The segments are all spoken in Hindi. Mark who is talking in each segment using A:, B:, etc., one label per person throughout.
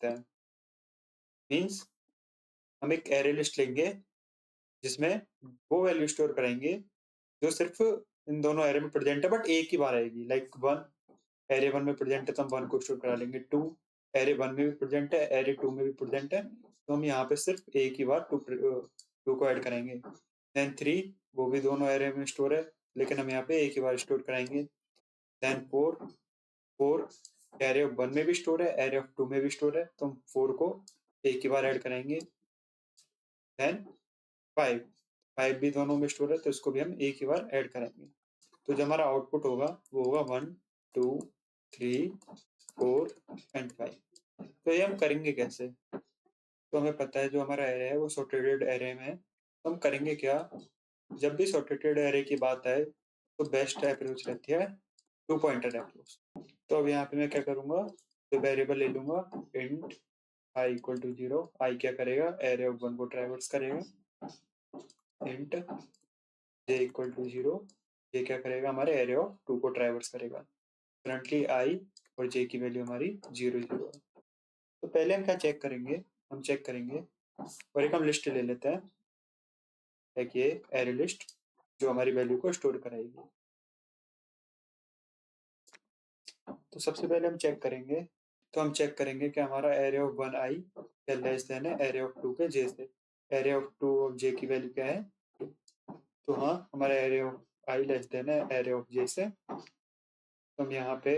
A: सकते हैं। मीन्स हम एक एरे लिस्ट लेंगे जिसमें वो वैल्यू स्टोर कराएँगे जो सिर्फ़ इन दोनों एरे में प्रेज़ेंट है बट एक ही बार आएगी। लाइक 1 एरे 1 में प्रेज़ेंट है तो हम 1 को स्टोर करा लेंगे। 2 एरे 1 में भी प्रेज़ेंट है, एरे 2 में भी प्रेज़ेंट है, तो हम यहाँ पे सिर्फ़ एक ही बार 2 को ऐड करेंगे। देन 3 वो भी दोनों एरे में स्टोर है, लेकिन हम यहाँ पे एक ही बार स्टोर कराएँगे। देन 4 एरे ऑफ 1 में भी स्टोर है, एरे ऑफ 2 में भी स्टोर है, तो हम 4 को एक ही बार ऐड कराएँगे। देन 5 भी दोनों में स्टोर है, तो इसको भी हम एक ही बार ऐड कराएँगे। तो जो हमारा आउटपुट होगा, वो होगा 1, 2, 3, 4 एंड 5। तो ये हम करेंगे कैसे? तो हमें पता है जो हमारा एरे है वो सॉर्टेटेड एरे में है। तो हम करेंगे क्या? जब भी सॉर्टेटेड एरे की बात आए, तो बेस्ट अप्रोच रहती है 2 पॉइंटर अप्रोच। तो अब यहाँ पे मैं क्या करूँगा? तो वेरिएबल ले लूँगा int i equal to 0। i क्या करेगा? एरे ऑफ 1 को ट्रैवर्स करेगा। इंट j इक्वल टू 0, ये क्या करेगा? हमारे एरे ऑफ 2 को ट्रैवर्स करेगा। करंटली i और j की वैल्यू हमारी 0, 0 है। तो पहले हम क्या चेक करेंगे? हम चेक करेंगे और एक हम लिस्ट ले लेते हैं, एक ये एरे लिस्ट जो हमारी वैल्यू को स्टोर कराएगी। तो सबसे पहले हम चेक करेंगे, तो हम चेक करेंगे कि हमारा एरे ऑफ 1 i क्या लेस देन है एरे ऑफ 2 के j से। एरे ऑफ 2 ऑफ j की वैल्यू क्या है? तो हाँ, हमारा array of i less than है एरे ऑफ j से। तो हम यहाँ पे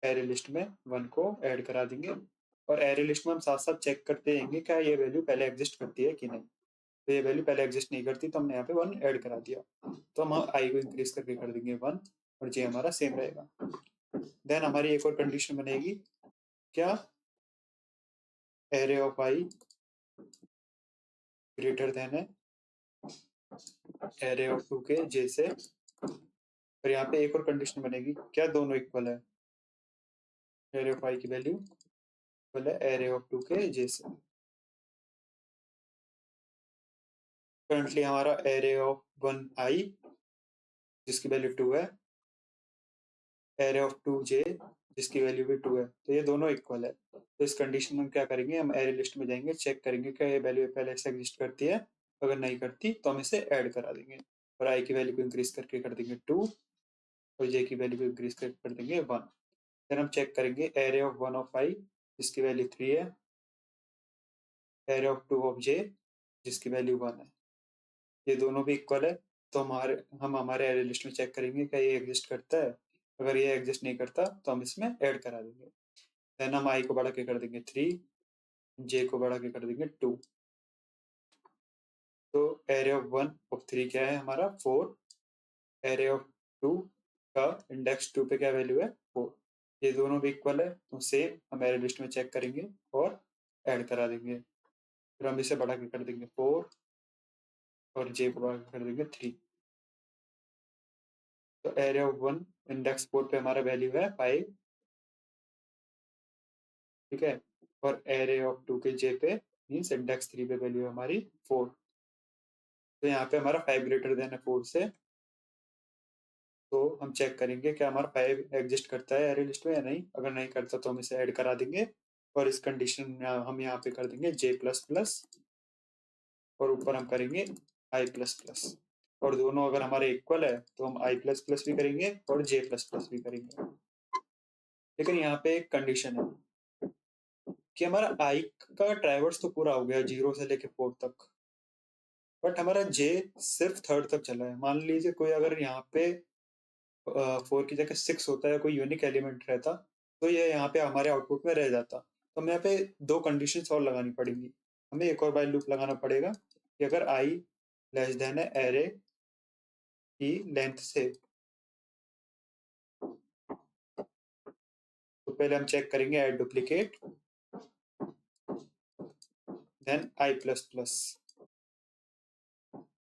A: एरे लिस्ट में 1 को ऐड करा देंगे और एरे लिस्ट में हम साथ-साथ चेक करते रहेंगे क्या ये वैल्यू पहले एग्जिस्ट करती है कि नहीं। तो ये वैल्यू पहले एग्जिस्ट नहीं करती तो हमने यहाँ पे 1 ऐड करा दिया। तो हम i को इंक्रीज करके कर देंगे 1 और j हमारा सेम रहेगा। देन हमारी एक और कंडीशन बनेगी, क्या array of i greater than है एरे ऑफ 2 के j से। और यहाँ पे एक और कंडीशन बनेगी, क्या दोनों इक्वल है? एरे ऑफ i की वैल्यू इक्वल है एरे ऑफ 2 के j से। करंटली हमारा एरे ऑफ 1 i जिसकी वैल्यू 2 है, एरे ऑफ 2 j जिसकी वैल्यू भी 2 है, तो ये दोनों इक्वल है। तो इस कंडीशन में हम क्या करेंगे? हम एरे लिस्ट में जाएंगे, चेक करेंगे क्या ये वैल्यू पहले से एग्जिस्ट करती है। अगर नहीं करती तो हम इसे ऐड करा देंगे और i की वैल्यू को इंक्रीज करके कर देंगे 2 और j की वैल्यू को इंक्रीज करके कर देंगे 1। फिर हम चेक करेंगे एरे ऑफ 1 ऑफ i जिसकी वैल्यू 3 है, एरे ऑफ 2 ऑफ j जिसकी वैल्यू 1 है, ये दोनों भी इक्वल है। तो हम हमारे एरे लिस्ट में चेक करेंगे क्या ये एग्जिस्ट करता है। अगर ये एग्जिस्ट नहीं करता तो हम इसमें ऐड करा देंगे। देन हम i को बढ़ा के कर देंगे 3, j को बढ़ा के कर देंगे 2। तो एरे ऑफ 1 ऑफ 3 क्या है हमारा? 4। एरे ऑफ 2 का इंडेक्स 2 पे क्या वैल्यू है? 4। ये दोनों भी इक्वल है तो सेम हम एरे लिस्ट में चेक करेंगे और ऐड करा देंगे। फिर हम इसे बढ़ा के कर देंगे 4 और j को बढ़ा के कर देंगे 3। तो एरे ऑफ 1 इंडेक्स 4 पे हमारा वैल्यू है 5, ठीक है, और एरे ऑफ 2 के j पे मीन्स इंडेक्स 3 पे वैल्यू है हमारी 4। तो यहाँ पे हमारा 5 ग्रेटर देन है 4 से। तो हम चेक करेंगे क्या हमारा 5 एग्जिस्ट करता है एरे लिस्ट में या नहीं। अगर नहीं करता तो हम इसे ऐड करा देंगे और इस कंडीशन में हम यहाँ पे कर देंगे j++ और ऊपर हम करेंगे i++ और दोनों अगर हमारे इक्वल है तो हम i++ भी करेंगे और j++ भी करेंगे। लेकिन यहाँ पे एक कंडीशन है कि हमारा i का ट्राइवर्स तो पूरा हो गया 0 से लेके 4 तक, बट हमारा j सिर्फ 3rd तक चला है। मान लीजिए कोई अगर यहाँ पे 4 की जगह 6 होता है, कोई यूनिक एलिमेंट रहता, तो ये यहाँ पे हमारे आउटपुट में रह जाता। तो हमें यहाँ पे 2 कंडीशंस और लगानी पड़ेंगी। हमें एक और व्हाइल लूप लगाना पड़ेगा कि अगर i लेस देन है एरे की लेंथ से, तो पहले हम चेक करेंगे ऐड डुप्लीकेट, देन i++।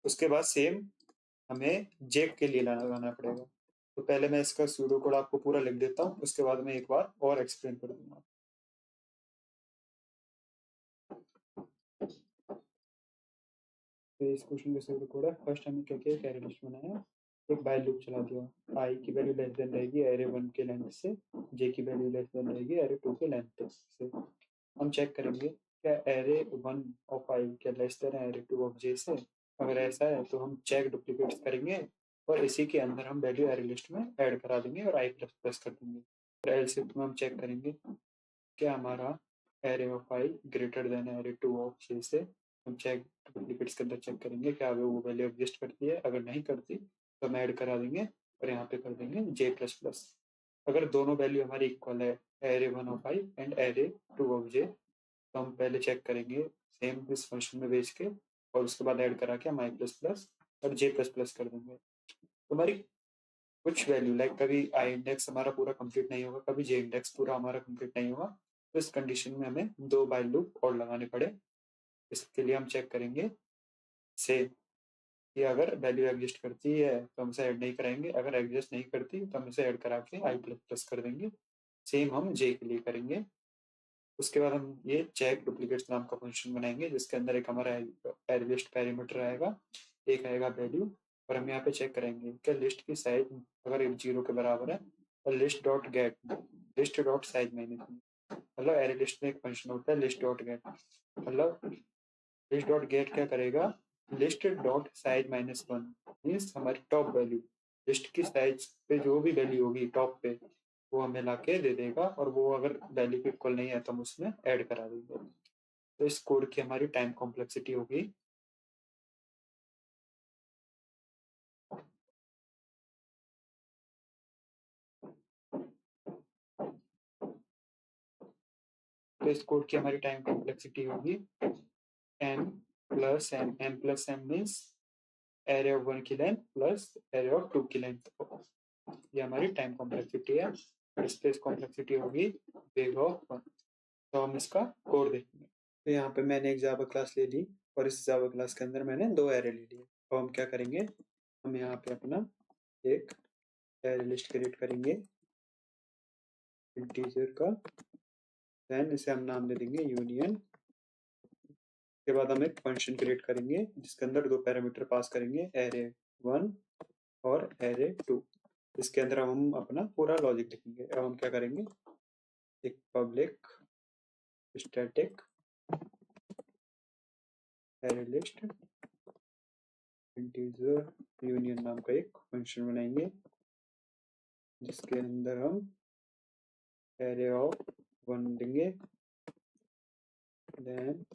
A: उसके बाद सेम हमें j के लिए लगाना पड़ेगा। तो पहले मैं इसका सूडो कोड आपको पूरा लिख देता हूँ, उसके बाद मैं एक बार और एक्सप्लेन कर दूंगा। तो इस क्वेश्चन का सूडो कोड है, फर्स्ट हमने क्या किया, एरे लिस्ट बनाया, एक व्हाइल लूप चला दिया। i की वैल्यू लेस देन रहेगी एरे 1 के लेंथ से, j की वैल्यू लेस देन रहेगी एरे 2 के लेंथ से। हम चेक करेंगे क्या एरे 1 ऑफ आई क्या less than array 2 of j से। अगर ऐसा है तो हम चेक डुप्लीकेट्स करेंगे और इसी के अंदर हम वैल्यू एरे लिस्ट में ऐड करा देंगे और आई प्लस प्लस कर देंगे। और एल्स इफ में हम चेक करेंगे क्या हमारा array of i greater than array 2 of j से। हम चेक डुप्लीकेट्स के अंदर चेक करेंगे क्या वो वैल्यू एग्जिस्ट करती है। अगर नहीं करती तो हम ऐड करा देंगे और यहाँ पे कर देंगे जे प्लस प्लस। अगर दोनों वैल्यू हमारी इक्वल है array 1 of i and array 2 of j तो हम पहले चेक करेंगे सेम इस फंक्शन में भेज के और उसके बाद ऐड करा के हम आई प्लस प्लस और जे प्लस प्लस कर देंगे। तो हमारी कुछ वैल्यू लाइक कभी आई इंडेक्स हमारा पूरा कंप्लीट नहीं होगा, कभी जे इंडेक्स पूरा हमारा कंप्लीट नहीं होगा, तो इस कंडीशन में हमें 2 बाय लूप और लगाने पड़े। इसके लिए हम चेक करेंगे से कि अगर वैल्यू एग्जिस्ट करती है तो हम इसे ऐड नहीं कराएंगे, अगर एग्जिस्ट नहीं करती तो हम इसे ऐड करा के आई प्लस प्लस कर देंगे। सेम हम जे के लिए करेंगे। उसके बाद हम ये चेक डुप्लीकेट्स नाम का फंक्शन बनाएंगे जिसके अंदर एक हमारा एरे लिस्ट पैरामीटर आएगा, एक आएगा वैल्यू, और हम यहाँ पे चेक करेंगे कि लिस्ट की साइज अगर 0 के बराबर है और list dot gate list dot size minus मतलब एरे लिस्ट में एक फंक्शन होता है लिस्ट डॉट गेट। मतलब लिस्ट डॉट गेट क्या करेगा, list dot size minus 1 means हमारी टॉप वैल्यू लिस्ट की साइज पे जो भी वैल्यू होगी टॉप पे वो हमें ला के दे देगा, और वो अगर वैल्यू के इक्वल नहीं है तो हम उसमें ऐड करा देंगे। तो इस कोड की हमारी टाइम कॉम्प्लेक्सिटी होगी तो इस कोड की हमारी टाइम कॉम्प्लेक्सिटी होगी n plus m plus m means array of 1 की लेंथ प्लस एरे ऑफ 2 की लेंथ। ये हमारी टाइम कॉम्प्लेक्सिटी है। स्पेस कॉम्प्लेक्सिटी होगी वेग ऑफ 1। तो हम इसका कोड देखेंगे। तो यहाँ पे मैंने एक जावा क्लास ले ली और इस जावा क्लास के अंदर मैंने 2 एरे ले लिए। तो हम क्या करेंगे, हम यहाँ पे अपना एक एरे लिस्ट क्रिएट करेंगे इंटीजर का, देन इसे हम नाम दे देंगे यूनियन। के बाद हम एक फंक्शन क्रिएट करेंगे जिसके अंदर 2 पैरामीटर पास करेंगे एरे 1 और एरे 2। इसके अंदर हम अपना पूरा लॉजिक लिखेंगे। अब हम क्या करेंगे, एक public static array list integer union नाम का एक फंक्शन बनाएंगे जिसके अंदर हम एरे ऑफ 1 देंगे, देन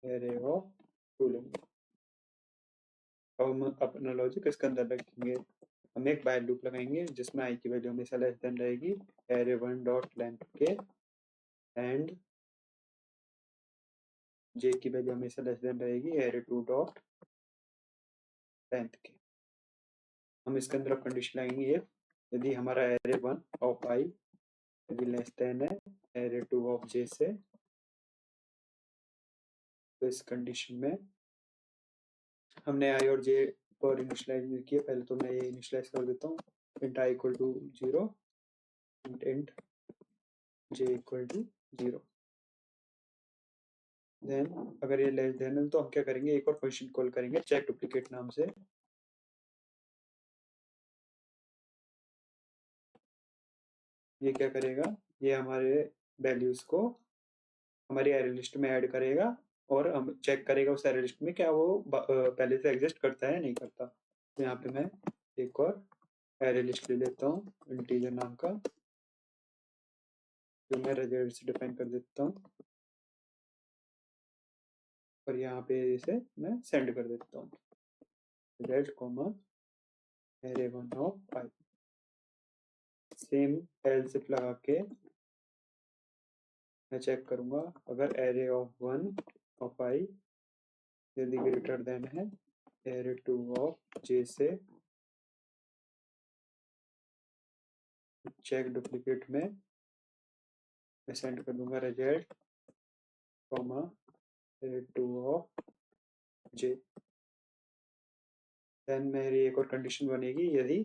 A: एरे ऑफ 2 लेंगे। अब हम अपना लॉजिक इसके अंदर रखेंगे। हम एक बाय लूप लगाएंगे जिसमें आई की वैल्यू हमेशा लेस देन रहेगी एरे 1 डॉट लेंथ के एंड जे की वैल्यू हमेशा लेस देन रहेगी एरे 2 डॉट लेंथ के। हम इसके अंदर कंडीशन लगाएंगे यदि हमारा एरे 1 ऑफ आई यदि लेस देन है एरे 2 ऑफ जे से, तो इस कंडीशन में हमने आई और जे पर इनिशियलाइज नहीं किया। पहले तो मैं ये इनिशियलाइज कर देता हूँ int i equal to 0 int j equal to 0। Then अगर ये लेस देन है तो हम क्या करेंगे, एक और फंक्शन कॉल करेंगे चेक डुप्लीकेट नाम से। ये क्या करेगा, ये हमारे वैल्यूज को हमारी एरे लिस्ट में ऐड करेगा और हम चेक करेगा उस एरे लिस्ट में क्या वो पहले से एग्जिस्ट करता है नहीं करता। तो यहाँ पे मैं एक और एरे लिस्ट ले लेता हूँ इंटीजर नाम का जो मैं रिजल्ट से डिफाइन कर देता हूँ और यहाँ पे इसे मैं सेंड कर देता हूँ result comma array 1 of I. Same else if लगा के मैं चेक करूंगा अगर एरे ऑफ 1 ऑफ आई यदि ग्रेटर देन है एरे 2 ऑफ जे से, चेक डुप्लीकेट में मैं सेंड कर दूंगा result comma array 2 of j. Then मेरी एक और कंडीशन बनेगी यदि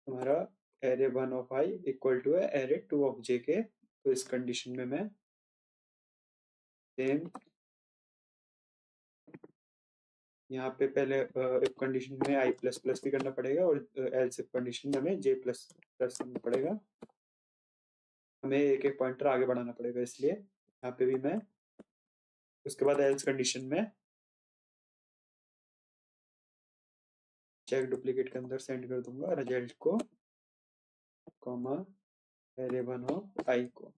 A: हमारा array 1 of i equal to है एरे 2 ऑफ जे के, तो इस कंडीशन में मैं सेम यहाँ पे पहले एक कंडीशन में आई प्लस प्लस भी करना पड़ेगा और एल्स इफ कंडीशन में हमें जे प्लस प्लस करना पड़ेगा। हमें एक-एक पॉइंटर आगे बढ़ाना पड़ेगा, इसलिए यहाँ पे भी मैं उसके बाद एल्स कंडीशन में चेक डुप्लीकेट के अंदर सेंड कर दूंगा रिजल्ट को, कॉमा एरे 1 ऑफ आई को।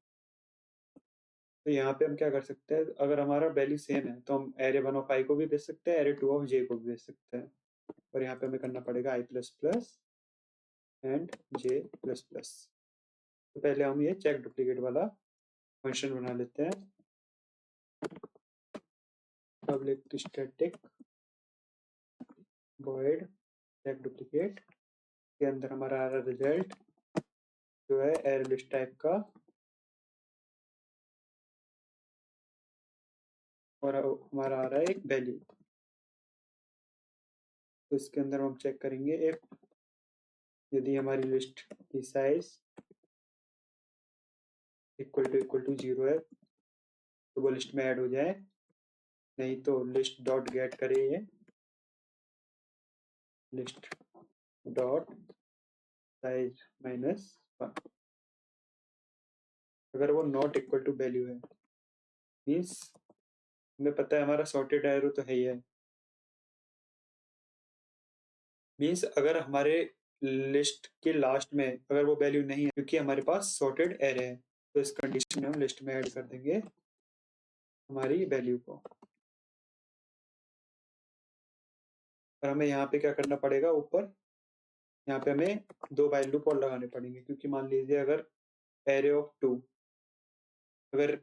A: तो यहाँ पे हम क्या कर सकते हैं, अगर हमारा वैल्यू सेम है तो हम एरे 1 ऑफ आई को भी भेज सकते हैं, एरे 2 ऑफ जे को भी भेज सकते हैं। और यहाँ पे हमें करना पड़ेगा i plus plus and j plus plus. तो पहले हम ये चेक डुप्लीकेट वाला फंक्शन बना लेते हैं। Public static void check duplicate के अंदर हमारा आ रहा रिजल्ट जो है एरे लिस्ट टाइप का, और हमारा आ रहा है एक वैल्यू। तो इसके अंदर हम चेक करेंगे इफ यदि हमारी लिस्ट की साइज इक्वल टू 0 है तो वो लिस्ट में ऐड हो जाए, नहीं तो लिस्ट डॉट गेट करे ये लिस्ट डॉट साइज -1। अगर वो नॉट इक्वल टू वैल्यू है मीन्स हमें पता है हमारा सॉर्टेड एरो तो है ही है, मीन्स अगर हमारे लिस्ट के लास्ट में अगर वो वैल्यू नहीं है क्योंकि हमारे पास सॉर्टेड एरे है, तो इस कंडीशन में हम लिस्ट में ऐड कर देंगे हमारी वैल्यू को। और हमें यहाँ पे क्या करना पड़ेगा, ऊपर यहाँ पे हमें 2 व्हाइल लूप और लगाने पड़ेंगे, क्योंकि मान लीजिए अगर एरे ऑफ 2 अगर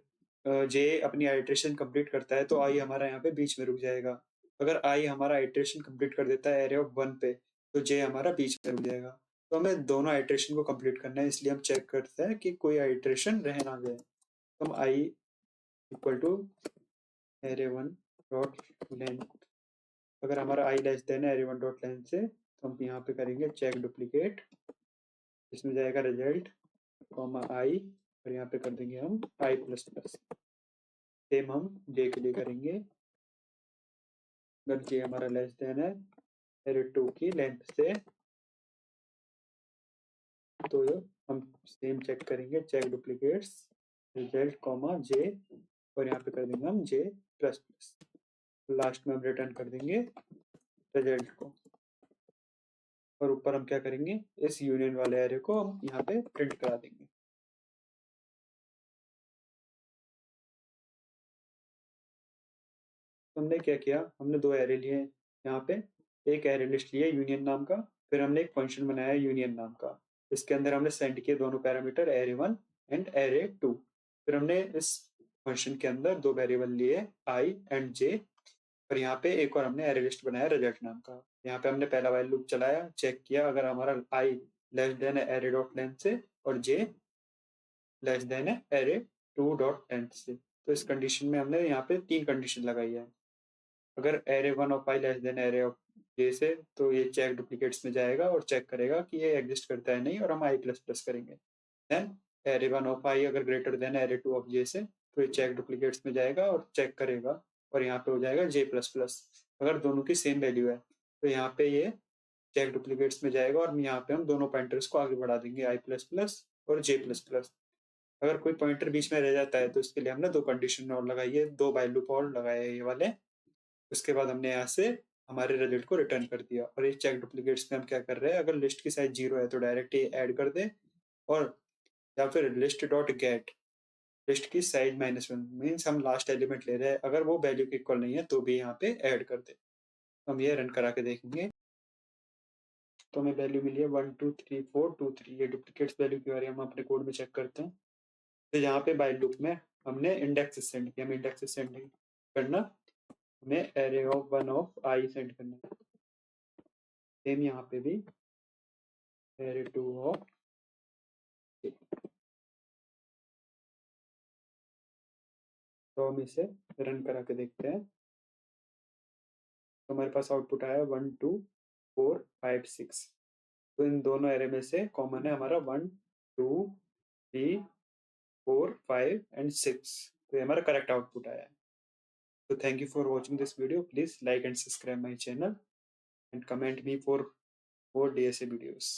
A: जे अपनी आइट्रेशन कंप्लीट करता है तो आई हमारा यहाँ पे बीच में रुक जाएगा। अगर आई हमारा आइट्रेशन कंप्लीट कर देता है एरे ऑफ 1 पे तो जे हमारा बीच में रुक जाएगा। तो हमें दोनों आइट्रेशन को कंप्लीट करना है, इसलिए हम चेक करते हैं कि कोई आइट्रेशन रह ना जाए। तो हम i equal to array 1 dot length, अगर हमारा i less than array 1 dot length से तो हम यहाँ पे करेंगे चेक डुप्लीकेट, इसमें जाएगा रिजल्ट कॉमा आई, और यहाँ पे कर देंगे हम आई प्लस प्लस। सेम हम जे के लिए करेंगे, अगर जे हमारा लेस देन है एरे 2 की लेंथ से तो हम सेम चेक करेंगे चेक डुप्लीकेट्स रिजल्ट कॉमा जे, और यहाँ पे कर देंगे हम जे प्लस प्लस। लास्ट में हम रिटर्न कर देंगे रिजल्ट को, और ऊपर हम क्या करेंगे इस यूनियन वाले एरे को हम यहाँ पे प्रिंट करा देंगे। तो हमने क्या किया, हमने 2 एरे लिए यहाँ पे, एक एरे लिस्ट लिया यूनियन नाम का, फिर हमने एक फंक्शन बनाया यूनियन नाम का, इसके अंदर हमने सेंड किए दोनों पैरामीटर एरे 1 एंड एरे 2। फिर हमने इस फंक्शन के अंदर 2 वेरिएबल लिए आई एंड जे, और यहाँ पे एक और हमने एरे लिस्ट बनाया रिजल्ट नाम का। यहाँ पे हमने पहला वाइल लूप चलाया, चेक किया अगर हमारा आई लेस देन है एरे डॉट लेंथ से और जे लेस देन है एरे 2 डॉट लेंथ से। तो इस कंडीशन में हमने यहाँ पे 3 कंडीशन लगाई है। अगर array 1 of i less than array of j से तो ये चेक डुप्लीकेट्स में जाएगा और चेक करेगा कि ये एग्जिस्ट करता है नहीं, और हम आई प्लस प्लस करेंगे। देन एरे 1 ऑफ आई अगर greater than array 2 of j से तो ये चेक डुप्लीकेट्स में जाएगा और चेक करेगा, और यहाँ पे हो जाएगा जे प्लस प्लस। अगर दोनों की सेम वैल्यू है तो यहाँ पे ये चेक डुप्लीकेट्स में जाएगा, और यहाँ पे हम दोनों पॉइंटर्स को आगे बढ़ा देंगे आई प्लस प्लस और जे प्लस प्लस। अगर कोई पॉइंटर बीच में रह जाता है तो इसके लिए हमने 2 कंडीशन और लगाई है, 2 व्हाइल लूप और लगाए ये वाले। उसके बाद हमने यहाँ से हमारे रिजल्ट को रिटर्न कर दिया। और ये चेक डुप्लीकेट्स में हम क्या कर रहे हैं, अगर लिस्ट की साइज 0 है तो डायरेक्ट ये ऐड कर दे, और या फिर लिस्ट डॉट गेट लिस्ट की साइज -1 मीन्स हम लास्ट एलिमेंट ले रहे हैं, अगर वो वैल्यू के इक्वल नहीं है तो भी यहाँ पे ऐड कर दे। तो हम ये रन करा के देखेंगे, तो हमें वैल्यू मिली है 1 2 3 4 2 3। ये डुप्लीकेट्स वैल्यू की बारे हम अपने कोड में चेक करते हैं। तो यहाँ पे बाय लूप में हमने इंडेक्स सेंड किया, हमें इंडेक्स सेंड नहीं करना, हमें array of 1 of I send करना है। सेम यहाँ पे भी एरे 2 ऑफ, तो हम इसे रन करा के देखते हैं। तो हमारे पास आउटपुट आया 1 2 4 5 6। तो इन दोनों एरे में से कॉमन है हमारा 1 2 3 4 5 एंड 6। तो ये हमारा करेक्ट आउटपुट आया है। So thank you for watching this video. Please like and subscribe my channel and comment me for more DSA videos.